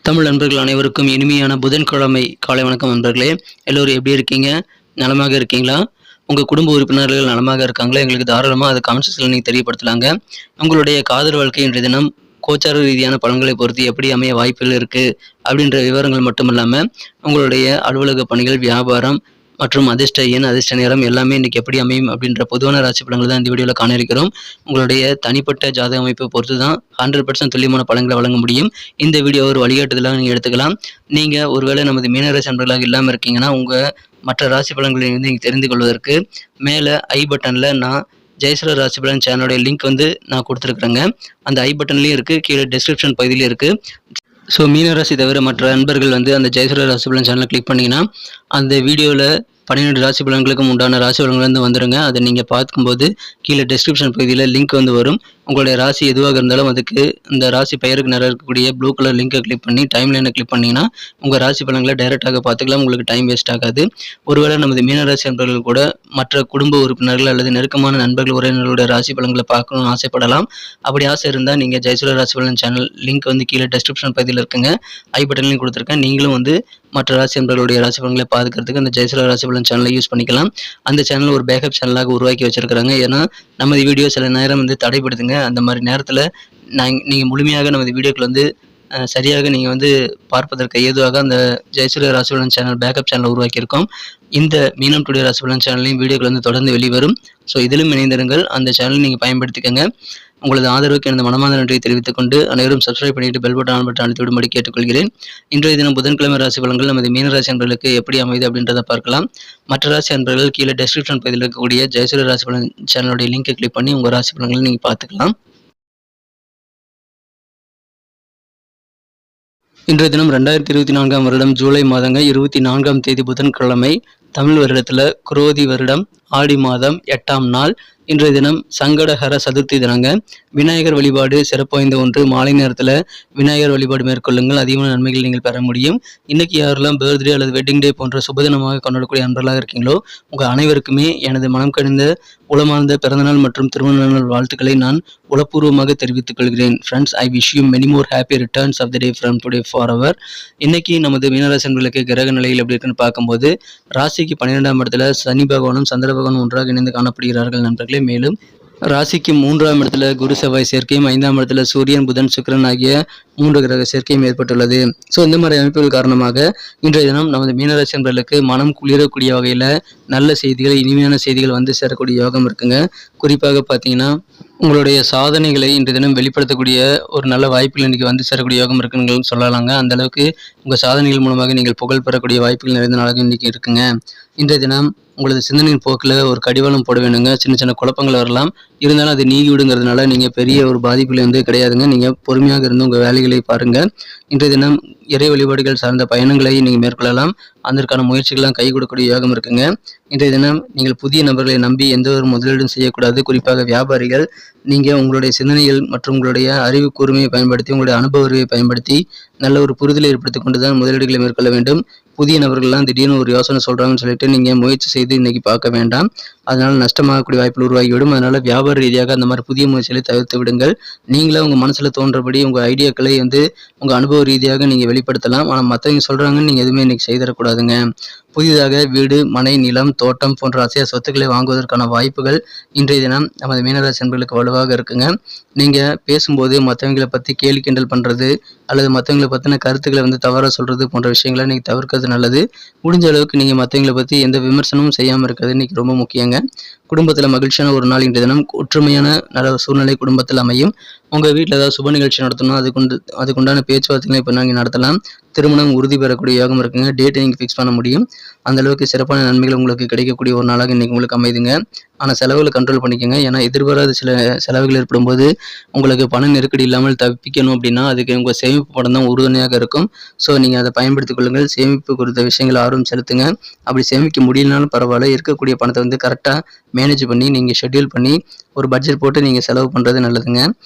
தமிழ் நண்பர்கள் அனைவருக்கும் இனிமையான புதன்கிழமை காலை வணக்கம் நண்பர்களே. எல்லோரும் எப்படி இருக்கீங்க? நலமாக இருக்கீங்களா? உங்கள் குடும்ப உறுப்பினர்கள் நலமாக இருக்காங்களா? எங்களுக்கு தாராளமாக அது கமெண்ட் செக்ஷனில் நீங்கள் தெரியப்படுத்தலாங்க. உங்களுடைய காதல் வாழ்க்கை இன்றைய தினம் கோச்சார ரீதியான பலன்களை பொறுத்து எப்படி அமைய வாய்ப்புகள் இருக்குது அப்படின்ற விவரங்கள் மட்டும் இல்லாமல் உங்களுடைய அலுவலக பணிகள், வியாபாரம் மற்றும் அதிர்ஷ்ட எண், அதிர்ஷ்ட நேரம் எல்லாமே இன்றைக்கி எப்படி அமையும் அப்படின்ற பொதுவான ராசி பலன்கள் தான் இந்த வீடியோவில் காண இருக்கிறோம். உங்களுடைய தனிப்பட்ட ஜாதக அமைப்பை பொறுத்து தான் 100% துல்லியமான பலன்களை வழங்க முடியும். இந்த வீடியோ ஒரு வழிகாட்டுதலாக நீங்கள் எடுத்துக்கலாம். நீங்கள் ஒருவேளை நமது மீனராசி நண்பர்களாக இல்லாமல் இருக்கீங்கன்னா உங்கள் மற்ற ராசி பலன்களை வந்து நீங்கள் தெரிந்து கொள்வதற்கு மேலே ஐ பட்டனில் நான் ஜெயஸ்வர ராசி பலன் சேனலுடைய லிங்க் வந்து நான் கொடுத்துருக்குறேங்க. அந்த ஐ பட்டன்லேயும் இருக்குது, கீழே டிஸ்கிரிப்ஷன் பகுதியிலையும் இருக்குது. ஸோ மீனராசி தவிர மற்ற நண்பர்கள் வந்து அந்த ஜெயஸ்வர ராசி பலன் சேனலை கிளிக் பண்ணிங்கன்னா அந்த வீடியோவில் 12 ராசி பலன்களுக்கும் உண்டான ராசி பலன்கள் வந்து வந்துடுங்க. அதை நீங்கள் பார்க்கும்போது கீழே டிஸ்கிரிப்ஷன் பகுதியில் லிங்க் வந்து வரும். உங்களுடைய ராசி எதுவாக இருந்தாலும் அதுக்கு இந்த ராசி பெயருக்கு நேரம் இருக்கக்கூடிய ப்ளூ கலர் லிங்கை கிளிக் பண்ணி டைம் லைனை கிளிக் பண்ணிங்கன்னா உங்கள் ராசி பலன்களை டைரெக்டாக பார்த்துக்கலாம். உங்களுக்கு டைம் வேஸ்ட் ஆகாது. ஒருவேளை நமது மீனராசி நண்பர்கள் கூட மற்ற குடும்ப உறுப்பினர்கள் அல்லது நெருக்கமான நண்பர்கள் உறவினர்களுடைய ராசி பலன்களை பார்க்கணும்னு ஆசைப்படலாம். அப்படி ஆசை இருந்தால் நீங்கள் ஜெயஸ்வர ராசி பலன் சேனல் லிங்க் வந்து கீழே டிஸ்கிரிப்ஷன் பகுதியில் இருக்குங்க, ஐ பட்டன்லையும் கொடுத்துருக்கேன். நீங்களும் வந்து மற்ற ராசி நண்பர்களுடைய ராசி பலன்களை பார்க்கறதுக்கு அந்த ஜெயஸ்வர ராசி பலன் சேனலை யூஸ் பண்ணிக்கலாம். அந்த சேனல் ஒரு பேக்கப் சேனலாக உருவாக்கி வச்சிருக்கிறாங்க. ஏன்னா நமது வீடியோ சில நேரம் வந்து தடைப்படுதுங்க. அந்த மாதிரி நேரத்தில் நீங்கள் முழுமையாக நமது வீடியோக்கள் வந்து சரியாக நீங்கள் வந்து பார்ப்பதற்கு ஏதுவாக அந்த ஜெயஸ்வர ராசி பலன் சேனல் பேக்கப் சேனலை உருவாக்கியிருக்கோம். இந்த மீனம் டுடே ராசி பலன் சேனல்லையும் வீடியோக்கள் வந்து தொடர்ந்து வெளிவரும். ஸோ இதிலும் இணைந்திருங்கள். அந்த சேனல் நீங்கள் பயன்படுத்திக்கங்க. உங்களது ஆதரவுக்கு எனது மனமார்ந்த நன்றியை தெரிவித்துக் கொண்டு அனைவரும் சப்ஸ்கிரைப் பண்ணிட்டு பெல் பட்டன் ஆன் பட்டன் அழுத்தி விடும்படி கேட்டுக்கொள்கிறேன். இன்றைய தினம் புதன்கிழமை ராசி பலன்கள் நமது மீனராசி அன்பர்களுக்கு எப்படி அமைது அப்படின்றத பார்க்கலாம். மற்ற ராசி அன்பர்கள் கீழே டிஸ்கிரிப்ஷன் பகுதியில் இருக்கக்கூடிய ஜெயஸ்வர ராசி பலன் சேனலுடைய லிங்கை கிளிக் பண்ணி உங்கள் ராசி பலன்களை நீங்கள் பார்த்துக்கலாம். இன்றைய தினம் 2024 வருடம் ஜூலை மாதங்க 24ஆம் தேதி புதன்கிழமை, தமிழ் வருடத்தில் குரோதி வருடம் ஆடி மாதம் 8ஆம் நாள். இன்றைய தினம் சங்கடஹர சதுர்த்தி தினங்க. விநாயகர் வழிபாடு சிறப்பு வாய்ந்த ஒன்று. மாலை நேரத்தில் விநாயகர் வழிபாடு மேற்கொள்ளுங்கள், அதிகமான நன்மைகள் நீங்கள் பெற முடியும். இன்னைக்கு யாரெல்லாம் பர்த்டே அல்லது வெட்டிங் டே போன்ற சுபதினமாக கொண்டாடக்கூடிய நண்பர்களாக இருக்கீங்களோ உங்கள் அனைவருக்குமே எனது மனம் கனிந்த உளமார்ந்த பிறந்தநாள் மற்றும் திருமண நாள் வாழ்த்துக்களை நான் உளப்பூர்வமாக தெரிவித்துக் கொள்கிறேன். Friends, I wish you many more happy returns of the day from today for our. இன்னைக்கு நமது மீனராசி அன்பர்களுக்கு கிரக நிலையில் எப்படி இருக்குன்னு பார்க்கும்போது ராசிக்கு 12ஆம் இடத்துல சனி பகவானும் சந்திர பகவானும் ஒன்றாக இணைந்து காணப்படுகிறார்கள் நண்பர்களே. மேலும் ராசிக்கு 3ஆம் இடத்துல குரு செவ்வாய் சேர்க்கையும் 5ஆம் இடத்துல சூரியன் புதன் சுக்கிரன் ஆகிய 3 கிரக சேர்க்கையும் ஏற்பட்டுள்ளது. ஸோ இந்த மாதிரி அமைப்புகள் காரணமாக இன்றைய தினம் நமது மீனராசி நண்பர்களுக்கு மனம் குளிரக்கூடிய வகையில் நல்ல செய்திகள், இனிமையான செய்திகள் வந்து சேரக்கூடிய யோகம் இருக்குங்க. குறிப்பாக பார்த்தீங்கன்னா உங்களுடைய சாதனைகளை இன்றைய தினம் வெளிப்படுத்தக்கூடிய ஒரு நல்ல வாய்ப்புகள் இன்றைக்கி வந்து சேரக்கூடிய யோகம் இருக்குன்னு சொல்லலாங்க. அந்த அளவுக்கு உங்கள் சாதனைகள் மூலமாக நீங்கள் புகழ் பெறக்கூடிய வாய்ப்புகள் நிறைந்த நாளாக இன்றைக்கி இருக்குங்க. இன்றைய தினம் உங்களது சிந்தனையின் போக்கில் ஒரு கடிவாளம் போட வேணுங்க. சின்ன சின்ன குழப்பங்கள் வரலாம், இருந்தாலும் அது நீங்கி விடுங்கிறதுனால நீங்கள் பெரிய ஒரு பாதிப்புகள் வந்து கிடையாதுங்க. நீங்கள் பொறுமையாக இருந்து உங்கள் வேலைகளை பாருங்கள். இன்றைய தினம் இறை வழிபாடுகள் சார்ந்த பயணங்களை நீங்கள் மேற்கொள்ளலாம். அதற்கான முயற்சிகள்லாம் கை கொடுக்கக்கூடிய யோகம் இருக்குங்க. இன்றைய தினம் நீங்கள் புதிய நபர்களை நம்பி எந்த ஒரு முதலீடும் செய்யக்கூடாது. குறிப்பாக வியாபாரிகள், நீங்கள் உங்களுடைய சிந்தனைகள் மற்றும் உங்களுடைய அறிவு கூர்மையை பயன்படுத்தி, உங்களுடைய அனுபவ அறிவை பயன்படுத்தி நல்ல ஒரு புரிதலை ஏற்படுத்தி கொண்டு தான் முதலீடுகளை மேற்கொள்ள வேண்டும். புதிய நபர்கள்லாம் திடீர்னு ஒரு யோசனை சொல்கிறாங்கன்னு சொல்லிட்டு நீங்கள் முயற்சி செய்து இன்றைக்கி பார்க்க வேண்டாம். அதனால் நஷ்டமாகக்கூடிய வாய்ப்புகள் உருவாகிவிடும். அதனால் வியாபார ரீதியாக அந்த மாதிரி புதிய முயற்சிகளை தவிர்த்து விடுங்கள். நீங்களே உங்கள் மனசில் தோன்றபடி உங்கள் ஐடியாக்களை வந்து உங்கள் அனுபவ ரீதியாக நீங்கள் வெளிப்படுத்தலாம். ஆனால் மற்றவங்க சொல்கிறாங்கன்னு நீங்கள் எதுவுமே இன்றைக்கி செய்திடக்கூடாதுங்க. புதிதாக வீடு, மனை, நிலம், தோட்டம் போன்ற அசைய சொத்துக்களை வாங்குவதற்கான வாய்ப்புகள் இன்றைய தினம் நமது மீனராசி நண்பர்களுக்கு வலுவாக இருக்குங்க. நீங்கள் பேசும்போது மற்றவங்களை பற்றி கேலி கிண்டல் பண்ணுறது அல்லது மற்றவங்களை பற்றின கருத்துக்களை வந்து தவறாக சொல்கிறது போன்ற விஷயங்களை நீங்கள் தவிர்க்கிறது நல்லது. முடிஞ்ச அளவுக்கு நீங்கள் மற்றவங்களை பற்றி எந்த விமர்சனமும் செய்யாமல் இருக்கிறது இன்றைக்கி ரொம்ப முக்கியங்க. குடும்பத்தில் மகிழ்ச்சியான ஒரு நாள் இன்றைய தினம். ஒற்றுமையான நல்ல சூழ்நிலை குடும்பத்தில் அமையும். உங்கள் வீட்டில் ஏதாவது சுப நிகழ்ச்சி நடத்தணும், அதுக்குண்டான பேச்சுவார்த்தைகளை இப்போ நீங்கள் நடத்தலாம். திருமணம் உறுதி பெறக்கூடிய யோகம் இருக்குங்க. டேட்டை நீங்கள் ஃபிக்ஸ் பண்ண முடியும். அந்த அளவுக்கு சிறப்பான நன்மைகள் உங்களுக்கு கிடைக்கக்கூடிய ஒரு நாளாக இன்றைக்கி உங்களுக்கு அமைதுங்க. ஆனால் செலவுகளை கண்ட்ரோல் பண்ணிக்கோங்க. ஏன்னா எதிர்பாராத சில செலவுகள் ஏற்படும் போது உங்களுக்கு பண நெருக்கடி இல்லாமல் தப்பிக்கணும் அப்படின்னா அதுக்கு உங்கள் சேமிப்பு படம் தான் உறுதுணையாக இருக்கும். ஸோ நீங்கள் அதை பயன்படுத்திக் கொள்ளுங்கள். சேமிப்பு குறித்த விஷயங்கள் ஆர்வம் செலுத்துங்க. அப்படி சேமிக்க முடியலனாலும் பரவாயில்ல, இருக்கக்கூடிய பணத்தை வந்து கரெக்டாக மேனேஜ் பண்ணி நீங்கள் ஷெட்யூல் பண்ணி ஒரு பட்ஜெட் போட்டு நீங்கள் செலவு பண்ணுறது நல்லதுங்க.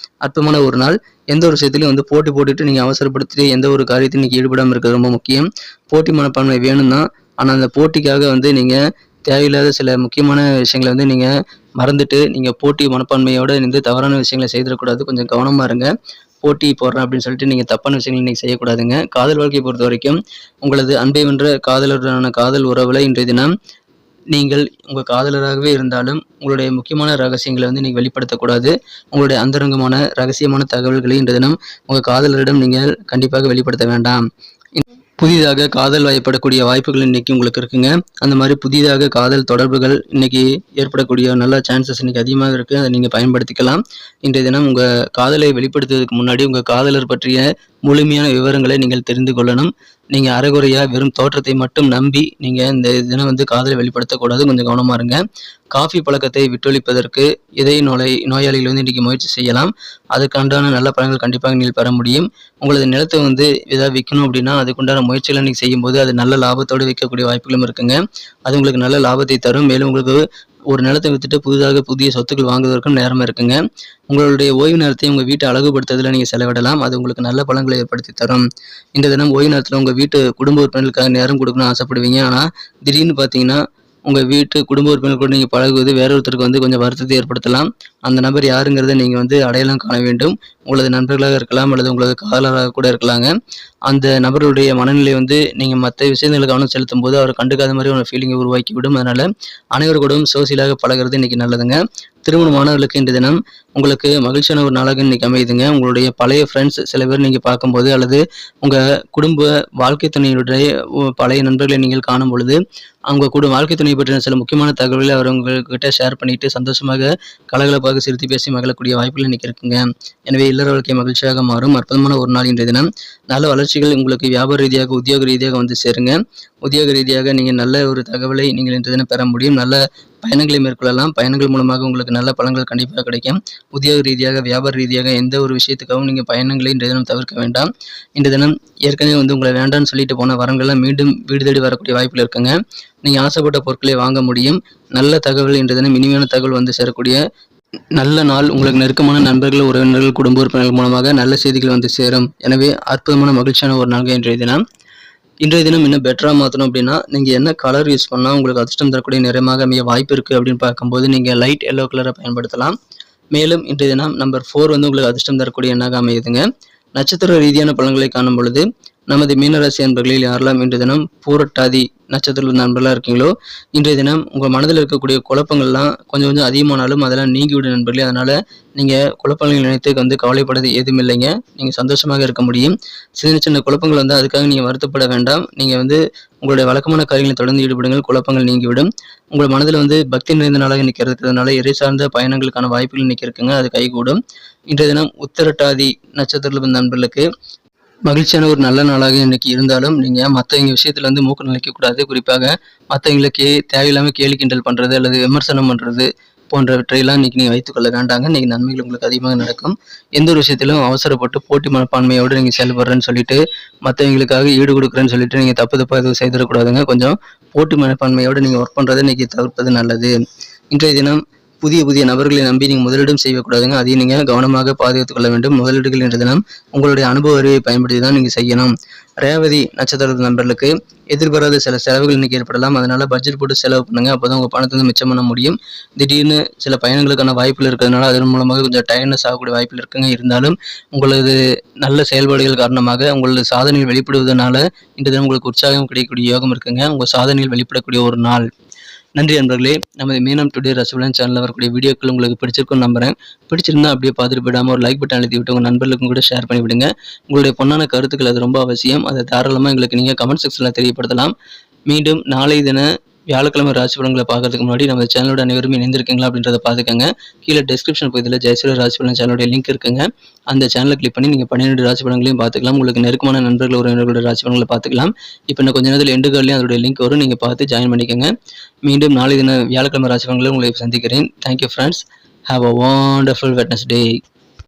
அற்புதமான ஒரு நாள். எந்த ஒரு விஷயத்துலையும் வந்து போட்டி போட்டுட்டு நீங்கள் அவசரப்படுத்தி எந்த ஒரு காரியத்தையும் நீங்கள் ஈடுபடாமல் இருக்கிறது ரொம்ப முக்கியம். போட்டி மனப்பான்மை வேணும் தான், ஆனால் அந்த போட்டிக்காக வந்து நீங்கள் தேவையில்லாத சில முக்கியமான விஷயங்கள வந்து நீங்க மறந்துட்டு, நீங்க போட்டி மனப்பான்மையோட இருந்து தவறான விஷயங்கள செய்திடக்கூடாது. கொஞ்சம் கவனமா இருங்க. போட்டி போடுறேன் அப்படின்னு சொல்லிட்டு நீங்க தப்பான விஷயங்கள இன்னைக்கு செய்யக்கூடாதுங்க. காதல் வாழ்க்கையை பொறுத்தவரைக்கும், உங்களது அன்பை வென்ற காதலருடனான காதல் உறவுல இன்றைய தினம் நீங்கள் உங்க காதலராகவே இருந்தாலும், உங்களுடைய முக்கியமான ரகசியங்கள வந்து நீங்க வெளிப்படுத்தக்கூடாது. உங்களுடைய அந்தரங்கமான, ரகசியமான தகவல்களை இன்றைய தினம் உங்க காதலரிடம் நீங்கள் கண்டிப்பாக வெளிப்படுத்த வேண்டாம். புதிதாக காதல் வயப்படக்கூடிய வாய்ப்புகள் இன்னைக்கு உங்களுக்கு இருக்குங்க. அந்த மாதிரி புதிதாக காதல் தொடர்புகள் இன்னைக்கு ஏற்படக்கூடிய நல்ல சான்சஸ் இன்னைக்கு அதிகமாக இருக்கு. அதை நீங்க பயன்படுத்திக்கலாம். இன்றைய தினம் உங்க காதலை வெளிப்படுத்துவதற்கு முன்னாடி உங்க காதலர் பற்றிய முழுமையான விவரங்களை நீங்கள் தெரிந்து கொள்ளணும். நீங்க அரைகுறையா வெறும் தோற்றத்தை மட்டும் நம்பி நீங்க இந்த தினம் வந்து காதலை வெளிப்படுத்தக்கூடாது. கொஞ்சம் கவனமா இருங்க. காஃபி பழக்கத்தை விட்டொழிப்பதற்கு நோயாளிகள் வந்து இன்னைக்கு முயற்சி செய்யலாம். அதுக்குண்டான நல்ல பலன்கள் கண்டிப்பாக நீங்கள் பெற முடியும். உங்களது நிலத்தை வந்து ஏதாவது விற்கணும் அப்படின்னா அதுக்குண்டான முயற்சிகளை நீங்கள் செய்யும்போது அது நல்ல லாபத்தோடு விற்கக்கூடிய வாய்ப்புகளும் இருக்குங்க. அது உங்களுக்கு நல்ல லாபத்தை தரும். மேலும் உங்களுக்கு ஒரு நிலத்தை வித்துட்டு புதிய சொத்துக்கள் வாங்குவதற்கும் நேரமா இருக்குங்க. உங்களுடைய ஓய்வு நேரத்தை உங்க வீட்டை அழகுபடுத்துறதுல நீங்க செலவிடலாம். அது உங்களுக்கு நல்ல பலன்களை ஏற்படுத்தி தரும். இந்த தினம் ஓய்வு நேரத்துல உங்க வீட்டு குடும்ப உறுப்பினர்களுக்காக நேரம் கொடுக்கணும்னு ஆசைப்படுவீங்க. ஆனா திடீர்னு பார்த்தீங்கன்னா உங்க வீட்டு குடும்ப உறுப்பினர் கூட நீங்க பழகுவது வேற ஒருத்தருக்கு வந்து கொஞ்சம் வருத்தத்தை ஏற்படுத்தலாம். அந்த நபர் யாருங்கிறத நீங்க வந்து அடையாளம் காண வேண்டும். உங்களது நண்பர்களாக இருக்கலாம் அல்லது உங்களது காதலராக கூட இருக்கலாங்க. அந்த நபருடைய மனநிலை வந்து நீங்க மற்ற விஷயங்களை கவனம் செலுத்தும் போது அவர் கண்டுக்காத மாதிரி ஒரு ஃபீலிங்கை உருவாக்கி விடும். அதனால அனைவரு கூடவும் சோசியலாக பழகிறது இன்னைக்கு நல்லதுங்க. திருமணமானவர்களுக்கு இன்றைய தினம் உங்களுக்கு மகிழ்ச்சியான ஒரு நாளாக இன்னைக்கு அமையுதுங்க. உங்களுடைய பழைய ஃப்ரெண்ட்ஸ் சில பேர் நீங்க பார்க்கும்போது அல்லது உங்க குடும்ப வாழ்க்கை துணையினுடைய பழைய நண்பர்களை நீங்கள் காணும் பொழுது அவங்க வாழ்க்கை துணை பற்றின சில முக்கியமான தகவல்களை அவர் உங்ககிட்ட ஷேர் பண்ணிட்டு சந்தோஷமாக கலகலப்பாக சிரித்து பேசி மகிழக்கூடிய வாய்ப்புகள் இன்னைக்கு இருக்குங்க. எனவே இல்லற வாழ்க்கை மகிழ்ச்சியாக மாறும். அற்புதமான ஒரு நாள் இன்றைய தினம். நல்ல வளர்ச்சிகள் உங்களுக்கு வியாபார ரீதியாக உத்தியோக ரீதியாக வந்து சேருங்க. உத்தியோக ரீதியாக நீங்கள் நல்ல ஒரு தகவலை நீங்கள் இன்றைய தினம் பெற முடியும். நல்ல பயணங்களை மேற்கொள்ளலாம். பயணங்கள் மூலமாக உங்களுக்கு நல்ல பலன்கள் கண்டிப்பாக கிடைக்கும். உத்தியோக ரீதியாக வியாபார ரீதியாக எந்த ஒரு விஷயத்துக்காகவும் நீங்கள் பயணங்களை இன்றைய தினம் தவிர்க்க வேண்டாம். இன்றைய தினம் ஏற்கனவே வந்து உங்களை வேண்டாம்னு சொல்லிட்டு போன வரங்கள்லாம் மீண்டும் வீடு தேடி வரக்கூடிய வாய்ப்புகள் இருக்குங்க. நீங்கள் ஆசைப்பட்ட பொருட்களை வாங்க முடியும். நல்ல தகவல் இன்றைய தினம் இனிமையான தகவல் வந்து சேரக்கூடிய நல்ல நாள். உங்களுக்கு நெருக்கமான நண்பர்கள், உறவினர்கள், குடும்ப உறுப்பினர்கள் மூலமாக நல்ல செய்திகள் வந்து சேரும். எனவே அற்புதமான மகிழ்ச்சியான ஒரு நாள் இன்றைய தினம். இன்றைய தினம் இன்னும் பெட்டராக மாற்றணும் அப்படின்னா நீங்கள் என்ன கலர் யூஸ் பண்ணால் உங்களுக்கு அதிர்ஷ்டம் தரக்கூடிய நிறமாக அமைய வாய்ப்பு இருக்குது அப்படின்னு பார்க்கும்போது நீங்கள் லைட் எல்லோ கலரை பயன்படுத்தலாம். மேலும் இன்றைய தினம் நம்பர் 4 வந்து உங்களுக்கு அதிர்ஷ்டம் தரக்கூடிய எண்ணாக அமையுதுங்க. நட்சத்திர ரீதியான பலன்களை காணும் பொழுது நமது மீனராசி அன்பர்களில் யாரெல்லாம் இன்றைய தினம் பூரட்டாதி நட்சத்திர நண்பர்களாக இருக்கீங்களோ இன்றைய தினம் உங்கள் மனதில் இருக்கக்கூடிய குழப்பங்கள்லாம் கொஞ்சம் அதிகமானாலும் அதெல்லாம் நீங்கிவிடும் நண்பர்களே. அதனால் நீங்கள் குழப்பங்களை நினைத்து வந்து கவலைப்படுறது எதுவும் இல்லைங்க. நீங்கள் சந்தோஷமாக இருக்க முடியும். சின்ன சின்ன குழப்பங்கள் வந்து அதுக்காக நீங்கள் வருத்தப்பட வேண்டாம். நீங்கள் வந்து உங்களுடைய வழக்கமான காரியங்களை தொடர்ந்து ஈடுபடுங்கள். குழப்பங்கள் நீங்கிவிடும். உங்கள் மனதில் வந்து பக்தி நிறைந்த நாளாக இன்னைக்கு இருக்கிறதுனால இறை சார்ந்த பயணங்களுக்கான வாய்ப்புகள் இன்னைக்கு இருக்குங்க. அது கைகூடும். இன்றைய தினம் உத்திரட்டாதி நட்சத்திரத்தில் நண்பர்களுக்கு மகிழ்ச்சியான ஒரு நல்ல நாளாக இன்னைக்கு இருந்தாலும் நீங்கள் மற்றவங்க விஷயத்துல வந்து மூக்கு நுழைக்கக்கூடாது. குறிப்பாக மற்றவங்களுக்கு தேவையில்லாமல் கேலி கிண்டல் பண்ணுறது அல்லது விமர்சனம் பண்ணுறது போன்றவற்றையெல்லாம் இன்னைக்கு நீங்கள் வைத்துக்கொள்ள வேண்டாங்க. இன்னைக்கு நன்மைகள் உங்களுக்கு அதிகமாக நடக்கும். எந்த ஒரு விஷயத்திலும் அவசரப்பட்டு போட்டி மனப்பான்மையோடு நீங்கள் செயல்படுறேன்னு சொல்லிட்டு மற்றவங்களுக்காக ஈடு கொடுக்குறேன்னு சொல்லிட்டு நீங்கள் தப்பாக எதுவும் செய்திடக்கூடாதுங்க. கொஞ்சம் போட்டி மனப்பான்மையோடு நீங்கள் ஒர்க் பண்ணுறதை இன்னைக்கு தவிர்ப்பது நல்லது. இன்றைய தினம் புதிய நபர்களை நம்பி நீங்கள் முதலீடும் செய்யக்கூடாதுங்க. அதையும் நீங்கள் கவனமாக பாதுகாத்துக் கொள்ள வேண்டும். முதலீடுகள் என்ற தினம் உங்களுடைய அனுபவ அறிவை பயன்படுத்தி தான் நீங்கள் செய்யணும். ரேவதி நட்சத்திர நண்பர்களுக்கு எதிர்பாராத சில செலவுகள் இன்னைக்கு ஏற்படலாம். அதனால பட்ஜெட் போட்டு செலவு பண்ணுங்க. அப்போதான் உங்கள் பணத்தை வந்து மிச்சம் பண்ண முடியும். திடீர்னு சில பயணங்களுக்கான வாய்ப்புகள் இருக்கிறதுனால அதன் மூலமாக கொஞ்சம் டயர்னஸ் ஆகக்கூடிய வாய்ப்புகள் இருக்குங்க. இருந்தாலும் உங்களது நல்ல செயல்பாடுகள் காரணமாக உங்களது சாதனைகள் வெளிப்படுவதனால இந்த தினம் உங்களுக்கு உற்சாகம் கிடைக்கக்கூடிய யோகம் இருக்குங்க. உங்கள் சாதனைகள் வெளிப்படக்கூடிய ஒரு நாள். நன்றி நண்பர்களே. நமது மீனம் டுடே ரசகுலன் சேனலில் வரக்கூடிய வீடியோக்கள் உங்களுக்கு பிடிச்சிருக்குன்னு நம்புறேன். பிடிச்சிருந்தா அப்படியே பார்த்துட்டு போயிடாமல் ஒரு லைக் பட்டன் அழுத்தி விட்டு உங்கள் நண்பர்களுக்கும் கூட ஷேர் பண்ணி விடுங்க. உங்களுடைய பொன்னான கருத்துக்கள் அது ரொம்ப அவசியம். அதை தாராளமாக எங்களுக்கு நீங்கள் கமெண்ட் செக்ஷனில் தெரியப்படுத்தலாம். மீண்டும் நாளை தின வியாழக்கிழமை ராசி பலன்களை பார்க்கறதுக்கு முன்னாடி நம்ம சேனலோட அனைவரும் இணைந்திருக்கீங்களா அப்படின்றத பார்த்துக்கோங்க. கீழே டிஸ்கிரிப்ஷன் பகுதியில் ஜெயசூரிய ராசி பலன் சேனலோட லிங்க் இருக்குங்க. அந்த சேனலை கிளிக் பண்ணி நீங்கள் 12 ராசி பலன்களையும் பார்த்துக்கலாம். உங்களுக்கு நெருக்கமான நண்பர்கள் உறவினர்களோட ராசி பலன்களை பார்த்துக்கலாம். இப்போ இன்னும் கொஞ்ச நேரத்தில் எண்டு கார்ட்லையும் அதோட லிங்க் வரும். நீங்கள் பார்த்து ஜாயின் பண்ணிக்கோங்க. மீண்டும் நாளை தின வியாழக்கிழமை ராசி பலன்களை உங்களை சந்திக்கிறேன். Thank you friends. Have a wonderful Wednesday.